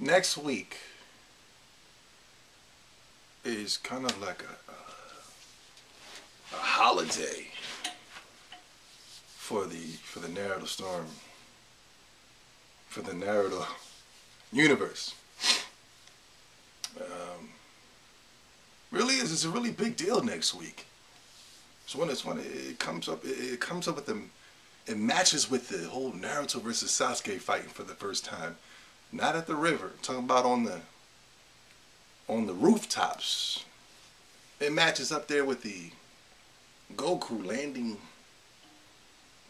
Next week is kind of like a holiday for the Naruto storm, for the Naruto universe. Really is it's a really big deal next week. It comes up with them. It matches with the whole Naruto versus Sasuke fighting for the first time. Not at the river. I'm talking about on the rooftops. It matches up there with the Goku landing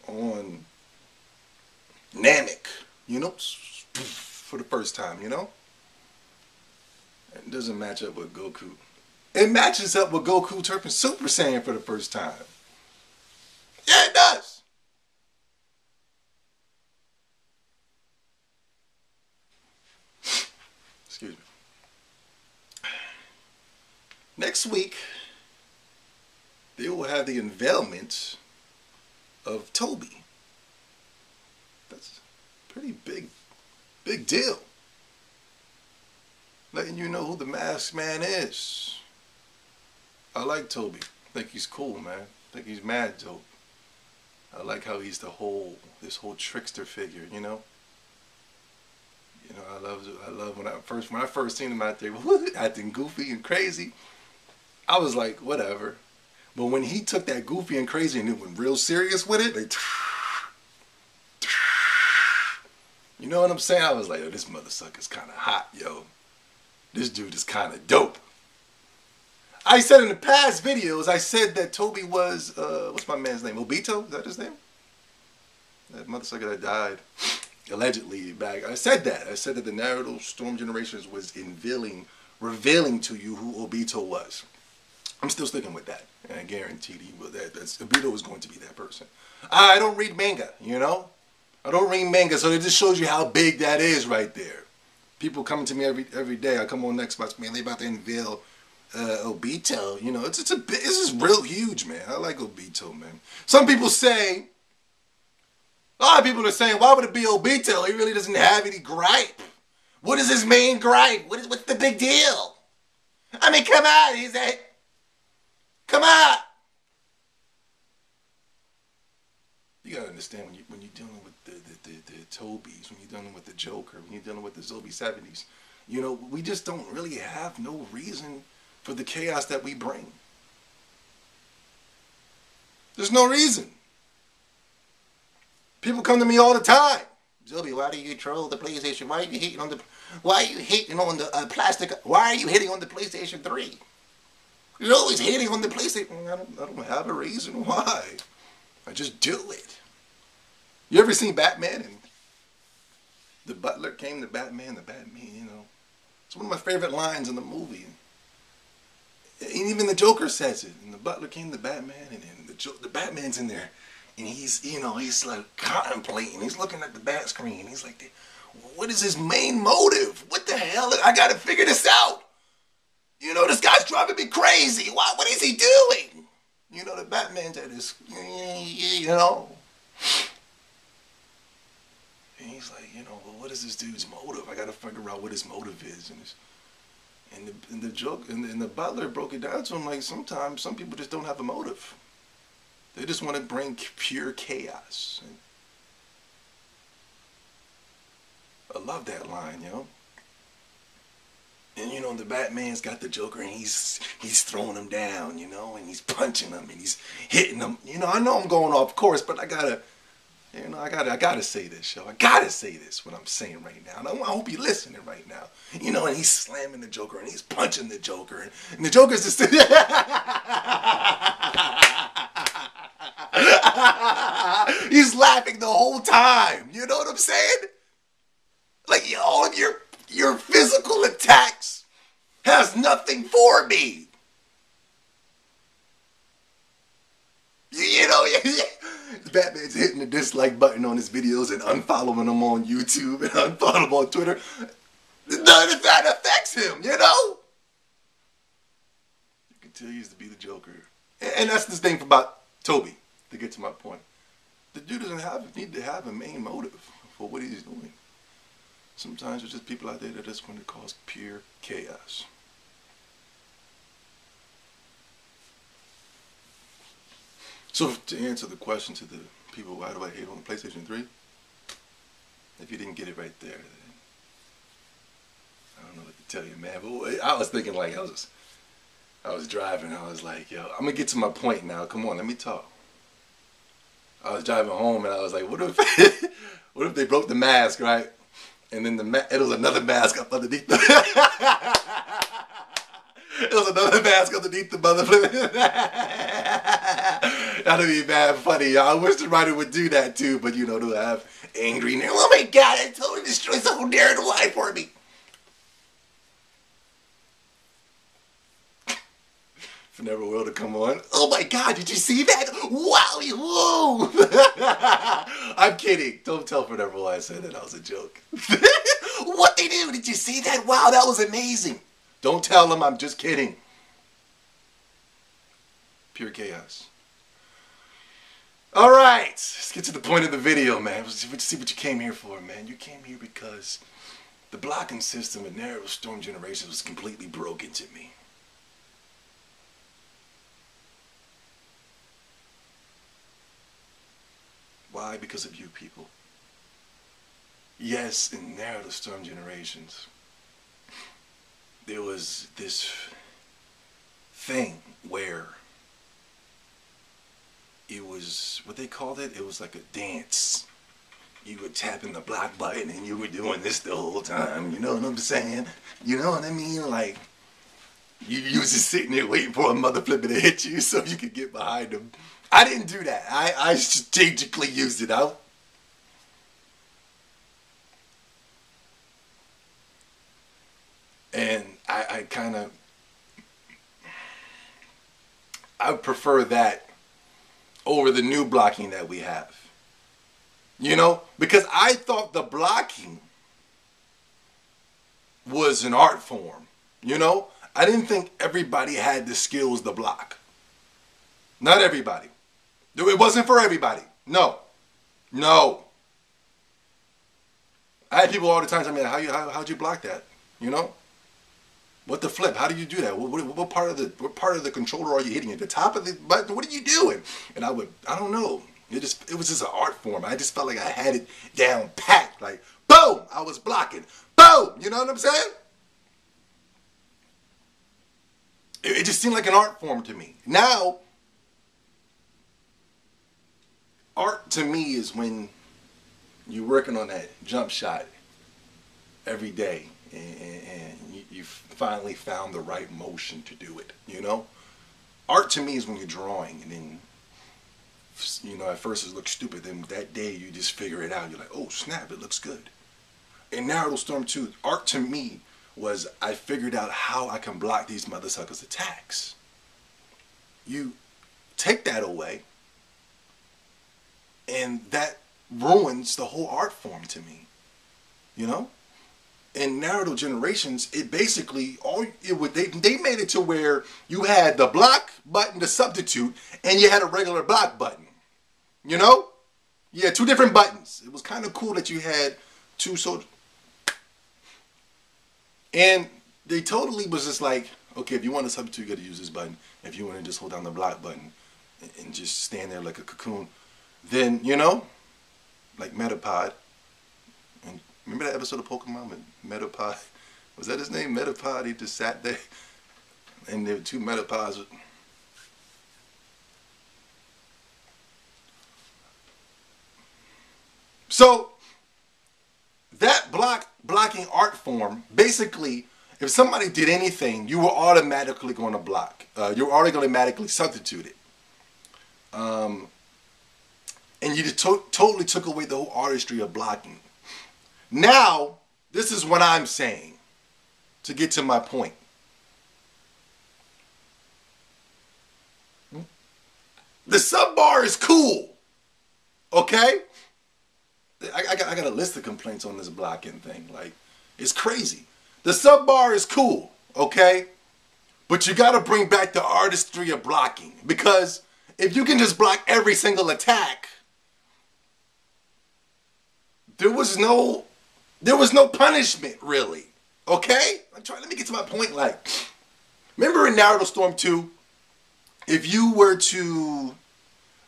on Namek, for the first time, It doesn't match up with Goku. It matches up with Goku turning Super Saiyan for the first time. Yeah, it does. Excuse me. Next week, they will have the unveilment of Toby. That's a pretty big deal. Letting you know who the masked man is. I like Toby. I think he's cool, man. I think he's mad dope. I like how he's this whole trickster figure, I love when I first seen him out there acting goofy and crazy. I was like, whatever. But when he took that goofy and crazy and it went real serious with it, you know what I'm saying? I was like, oh, this mother sucker's kind of hot, yo. This dude is kind of dope. I said in the past videos, I said that Toby was, what's my man's name? Obito? Is that his name? That mother sucker that died. Allegedly back. I said that. I said that the Naruto Storm Generations was revealing to you who Obito was. I'm still sticking with that. And I guarantee you that's Obito is going to be that person. I don't read manga, I don't read manga, so it just shows you how big that is right there. People coming to me every day. I come on next month, man, they about to unveil Obito. This is real huge, man. I like Obito, man. Some people say, a lot of people are saying, why would it be Obito? He really doesn't have any gripe. What is his main gripe? What's the big deal? I mean, come on, come on. You gotta understand when you're dealing with the Tobys, when you're dealing with the Joker, when you're dealing with the Zombie 70s, we just don't really have no reason for the chaos that we bring. There's no reason. People come to me all the time. Zombie, why do you troll the PlayStation? Why are you hating on the plastic? Why are you hitting on the PlayStation 3? You're always hating on the PlayStation. I don't have a reason why. I just do it. You ever seen Batman and the butler came to Batman, it's one of my favorite lines in the movie. And even the Joker says it. And the butler came to Batman and the Batman's in there. And he's like contemplating. He's looking at the bat screen. He's like, what is his main motive? What the hell? I got to figure this out. This guy's driving me crazy. What is he doing? The Batman's at his, And he's like, well, what is this dude's motive? I got to figure out what his motive is. And the butler broke it down to him like sometimes some people just don't have a motive. They just want to bring pure chaos. I love that line, And the Batman's got the Joker and he's throwing him down, and he's punching him and he's hitting him. I know I'm going off course, but I gotta say this, yo. I gotta say this, what I'm saying right now. And I hope you're listening right now. And he's slamming the Joker and he's punching the Joker. And the Joker's just he's laughing the whole time. You know what I'm saying? Like all of your physical attacks has nothing for me. Batman's hitting the dislike button on his videos and unfollowing him on YouTube and unfollowing him on Twitter. None of that affects him, You can tell he used to be the Joker. And that's the thing about Toby, to get to my point. The dude doesn't need to have a main motive for what he's doing. Sometimes there's just people out there that just want to cause pure chaos. So to answer the question to the people, why do I hate on PlayStation 3? If you didn't get it right there, then I don't know what to tell you, man. But I was thinking, like, I was driving. I was like, yo, I'm gonna get to my point now. Come on, let me talk. I was driving home and I was like, what if, what if they broke the mask, right? And then it was another mask up underneath the. It was another mask underneath the motherfucker. That'd be bad funny. I wish the writer would do that too, but you know, to have angry. Oh my god, it totally destroys the whole narrative line for me. For Never Will to come on. Oh my god, did you see that? Wow, whoa! I'm kidding. Don't tell For Never Will I said that was a joke. What they do? Did you see that? Wow, that was amazing. Don't tell them I'm just kidding. Pure chaos. All right, let's get to the point of the video, man. Let's see what you came here for, man. You came here because the blocking system in Naruto Storm Generations was completely broken to me. Why? Because of you people. Yes, in Naruto Storm Generations, there was this thing where it was, what they called it? It was like a dance. You were tapping the block button and you were doing this the whole time. You know what I'm saying? You know what I mean? Like, you was just sitting there waiting for a mother flipper to hit you so you could get behind them. I didn't do that. I strategically used it out. And I kind of, I prefer that over the new blocking that we have. You know, because I thought the blocking was an art form. You know, I didn't think everybody had the skills to block. Not everybody. It wasn't for everybody. No. No. I had people all the time tell me, how'd you block that? You know? What the flip? How do you do that? What part of the controller are you hitting? At the top of the button? What are you doing? And I don't know. It was just an art form. I just felt like I had it down packed. Like, boom, I was blocking. Boom, you know what I'm saying? It just seemed like an art form to me. Now, art to me is when you're working on that jump shot every day and you finally found the right motion to do it, you know? Art to me is when you're drawing and then, you know, at first it looks stupid, then that day you just figure it out. You're like, oh snap, it looks good. In Naruto Storm 2, art to me was I figured out how I can block these mother suckers' attacks. You take that away, and that ruins the whole art form to me, you know? In Naruto Generations, it basically, they made it to where you had the block button to substitute, and you had a regular block button, you know? You had two different buttons. It was kind of cool that you had two, and they totally was just like, okay, if you want to substitute, you got to use this button. If you want to just hold down the block button and just stand there like a cocoon, then, you know, like Metapod. And remember that episode of Pokemon with Metapod? Was that his name? Metapod? He just sat there and there were two Metapods. So that blocking art form, basically, if somebody did anything, you were automatically going to block. You were automatically substituted. And you just totally took away the whole artistry of blocking. Now, this is what I'm saying to get to my point. The sub bar is cool, okay? I got a list of complaints on this blocking thing. Like, it's crazy. The sub bar is cool, okay? But you got to bring back the artistry of blocking. Because if you can just block every single attack, there was no There was no punishment, really. Okay? Let me get to my point. Like, remember in Naruto Storm 2, if you were to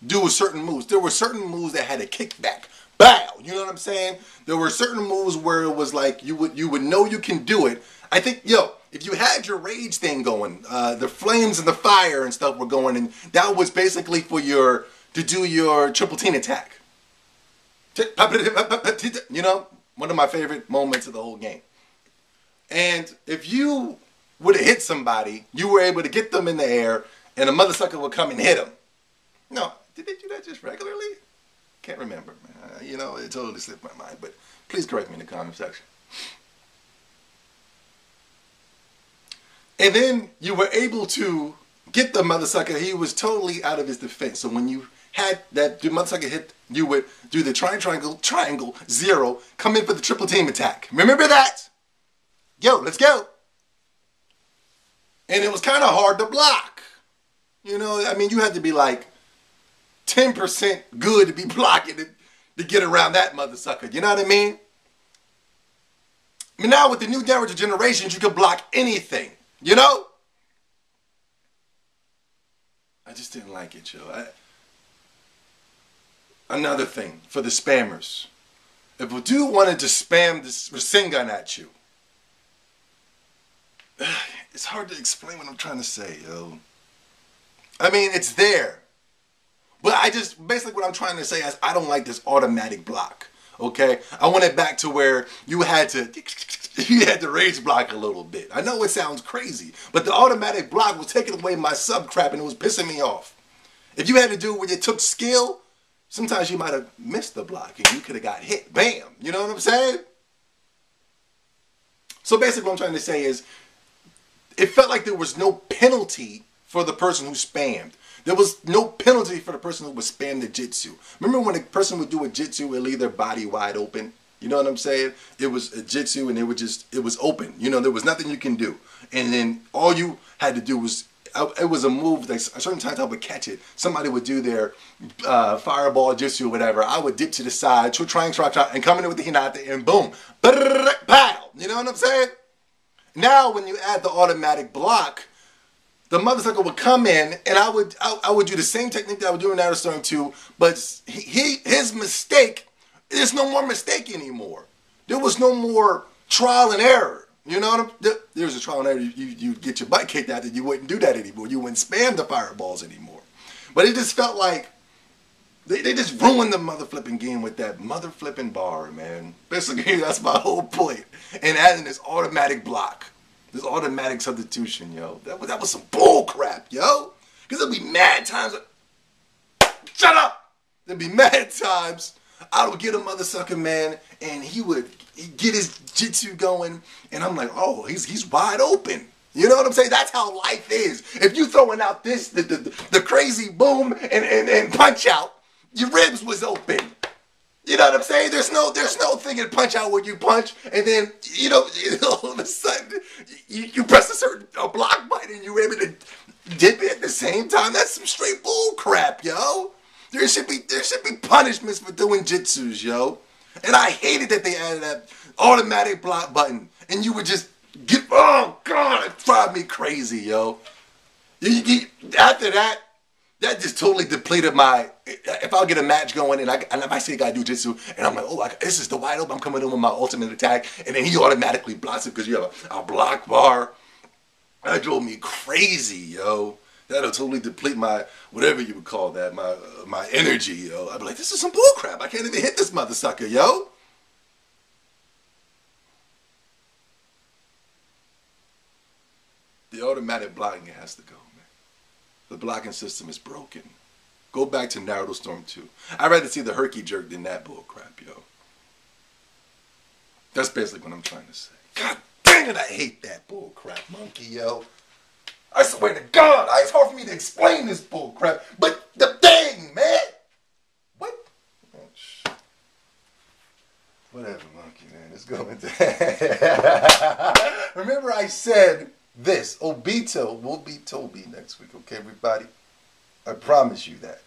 do a certain moves, there were certain moves that had a kickback. Bow! You know what I'm saying? There were certain moves where it was like you would know you can do it. I think, if you had your rage thing going, the flames and the fire and stuff were going, and that was basically for to do your triple team attack. You know, one of my favorite moments of the whole game. And if you would have hit somebody, you were able to get them in the air, and a mother sucker would come and hit them. No, did they do that just regularly? Can't remember, man. It totally slipped my mind. But please correct me in the comment section. And then you were able to get the mother sucker. He was totally out of his defense. So when you had the mother sucker hit, you would do the triangle, zero, come in for the triple team attack. Remember that? Yo, let's go. And it was kind of hard to block. You had to be like 10% good to be blocking it to get around that mother sucker. You know what I mean? Now with the new Naruto generations, you can block anything. I just didn't like it, yo. Another thing for the spammers. If a dude wanted to spam this Rasengan at you, it's hard to explain what I'm trying to say, yo. It's there. But basically what I'm trying to say is I don't like this automatic block. Okay? I want it back to where you had to rage block a little bit. I know it sounds crazy, but the automatic block was taking away my sub crap and it was pissing me off. If you had to do it where it took skill, sometimes you might have missed the block and you could have got hit. Bam! You know what I'm saying? So basically what I'm trying to say is it felt like there was no penalty for the person who spammed. There was no penalty for the person who would spam the jitsu. Remember when a person would do a jitsu and leave their body wide open? You know what I'm saying? It was a jitsu and it was open. There was nothing you can do. And then all you had to do was, it was a move, that a certain time I would catch it. Somebody would do their fireball jitsu or whatever. I would dip to the side, try, and come in with the hinata and boom. Pow! You know what I'm saying? Now when you add the automatic block, the mother sucker would come in, and I would do the same technique that I would do in Naruto Storm 2, but his mistake, there's no more mistake anymore. There was no more trial and error. There was a trial and error. You'd get your butt kicked out, and you wouldn't do that anymore. You wouldn't spam the fireballs anymore. But it just felt like they just ruined the mother flipping game with that mother flipping bar, man. Basically, that's my whole point. And adding this automatic block. This automatic substitution, yo. That was some bull crap, yo. Because there'll be mad times. Shut up! There'll be mad times I would get a mother sucker, man, and he'd get his jitsu going, and I'm like, oh, he's wide open. You know what I'm saying? That's how life is. If you throwing out the crazy boom and punch out, your ribs was open. You know what I'm saying? There's no thing in punch out where you punch and then all of a sudden you press a block button and you're able to dip it at the same time. That's some straight bull crap, yo. There should be punishments for doing jitsus, yo. And I hated that they added that automatic block button and you would just oh god, it drive me crazy, yo. After that just totally depleted my. If I'll get a match going and if I say I gotta do jitsu and I'm like, oh, this is the wide open, I'm coming in with my ultimate attack, and then he automatically blocks it because you have a block bar. That drove me crazy, yo. That'll totally deplete my whatever you would call that, my energy, yo. I'd be like, this is some bull crap. I can't even hit this mother sucker, yo. The automatic blocking has to go. The blocking system is broken. Go back to Naruto Storm 2. I'd rather see the herky jerk than that bullcrap, yo. That's basically what I'm trying to say. God dang it, I hate that bullcrap monkey, yo. I swear to God, it's hard for me to explain this bullcrap, but the thing, man. What? Oh, whatever, monkey, man. Let's go into Remember I said this, Obito will be Toby next week, okay, everybody? I promise you that.